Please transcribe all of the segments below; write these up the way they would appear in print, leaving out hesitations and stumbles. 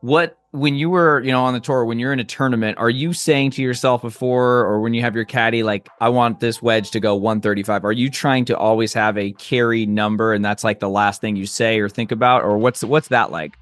when you were, on the tour, when you're in a tournament, are you saying to yourself before, or when you have your caddy, like, I want this wedge to go 135? Are you trying to always have a carry number, and that's like the last thing you say or think about, or what's that like?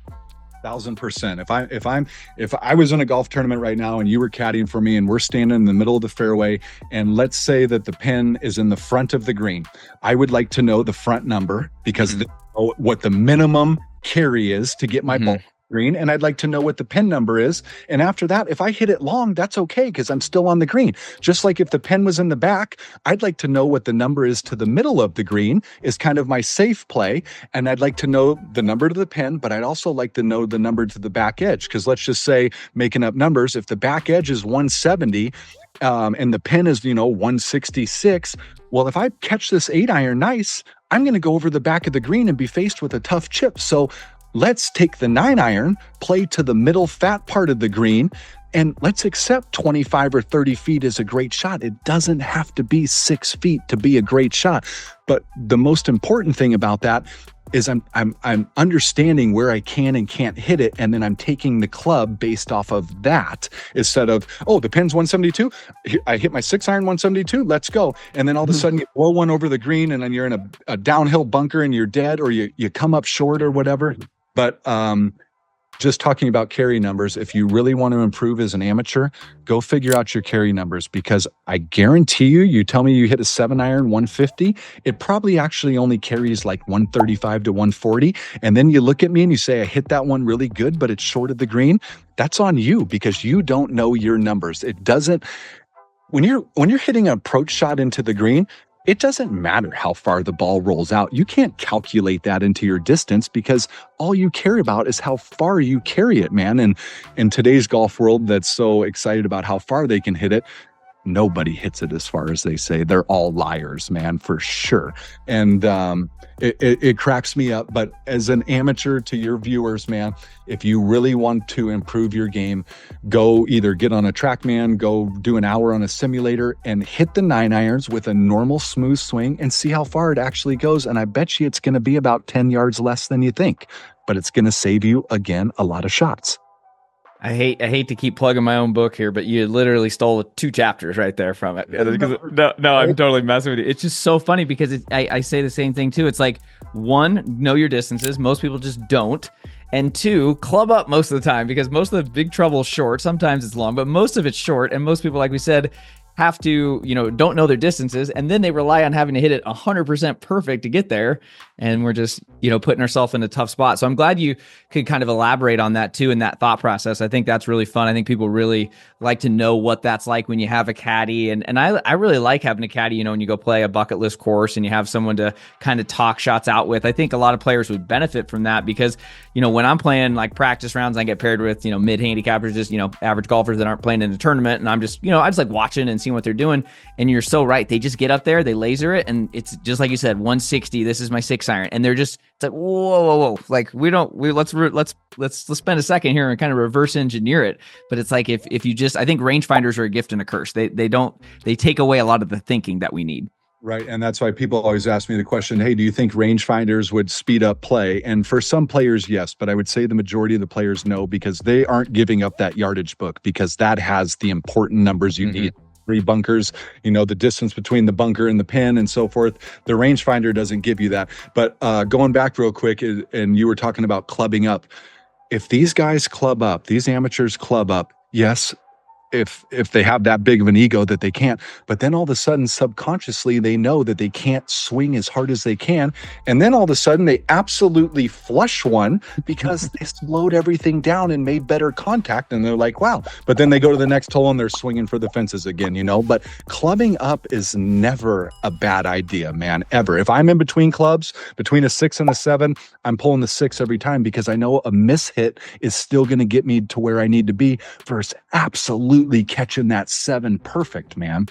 1,000%. If I was in a golf tournament right now and you were caddying for me and we're standing in the middle of the fairway, and let's say that the pin is in the front of the green, I would like to know the front number because what the minimum carry is to get my ball green, and I'd like to know what the pin number is. And after that, if I hit it long, that's okay because I'm still on the green. Just like if the pin was in the back, I'd like to know what the number is to the middle of the green is kind of my safe play. And I'd like to know the number to the pin, but I'd also like to know the number to the back edge. Because let's just say, making up numbers, if the back edge is 170 and the pin is, 166, well, if I catch this 8-iron nice, I'm going to go over the back of the green and be faced with a tough chip. So let's take the 9-iron, play to the middle fat part of the green, and let's accept 25 or 30 feet is a great shot. It doesn't have to be 6 feet to be a great shot. But the most important thing about that is I'm understanding where I can and can't hit it, and then I'm taking the club based off of that instead of, oh, the pin's 172. I hit my 6-iron 172. Let's go. And then all of a sudden you blow one over the green, and then you're in a downhill bunker and you're dead, or you come up short or whatever. But just talking about carry numbers, if you really want to improve as an amateur, go figure out your carry numbers, because I guarantee you tell me you hit a 7-iron 150, it probably actually only carries like 135 to 140. And then you look at me and you say, I hit that one really good, but it's short of the green. That's on you because you don't know your numbers. It doesn't, when you're hitting an approach shot into the green, it doesn't matter how far the ball rolls out. You can't calculate that into your distance because all you care about is how far you carry it, man. And in today's golf world that's so excited about how far they can hit it, nobody hits it as far as they say. They're all liars, man, for sure. And it cracks me up. But as an amateur, to your viewers, man, if you really want to improve your game, go either get on a TrackMan, go do an hour on a simulator, and hit the 9-irons with a normal smooth swing and see how far it actually goes. And I bet you it's going to be about 10 yards less than you think, but it's going to save you, again, a lot of shots. I hate to keep plugging my own book here, but you literally stole 2 chapters right there from it. No, I'm totally messing with you. It's just so funny because I say the same thing too. It's like, 1, know your distances. Most people just don't. And 2, club up most of the time, because most of the big trouble is short. Sometimes it's long, but most of it's short. And most people, like we said, have to, don't know their distances, and then they rely on having to hit it 100% perfect to get there. And we're just, putting ourselves in a tough spot. So I'm glad you could kind of elaborate on that too, in that thought process. I think that's really fun. I think people really like to know what that's like when you have a caddy. And I really like having a caddy, when you go play a bucket list course and you have someone to kind of talk shots out with. I think a lot of players would benefit from that because, when I'm playing like practice rounds, I get paired with, mid-handicappers, just, average golfers that aren't playing in a tournament. And I'm just, I just like watching and seeing what they're doing. And you're so right. They just get up there, they laser it. And it's just like you said, 160, this is my 6-iron. And they're just, it's like, whoa. Like let's spend a second here and kind of reverse engineer it. But it's like, if you just, I think rangefinders are a gift and a curse. They take away a lot of the thinking that we need. Right. And that's why people always ask me the question, hey, do you think rangefinders would speed up play? And for some players, yes, but I would say the majority of the players, no, because they aren't giving up that yardage book, because that has the important numbers you need. 3 bunkers, the distance between the bunker and the pin and so forth. The rangefinder doesn't give you that. But going back real quick, and you were talking about clubbing up. If these guys club up, these amateurs club up, yes, if they have that big of an ego that they can't, but then all of a sudden subconsciously they know that they can't swing as hard as they can, and then all of a sudden they absolutely flush one because they slowed everything down and made better contact, and they're like, wow. But then they go to the next hole and they're swinging for the fences again, but clubbing up is never a bad idea, man, ever. If I'm in between clubs, between a 6 and a 7, I'm pulling the 6 every time because I know a miss hit is still going to get me to where I need to be versus absolutely catching that 7 perfect, man.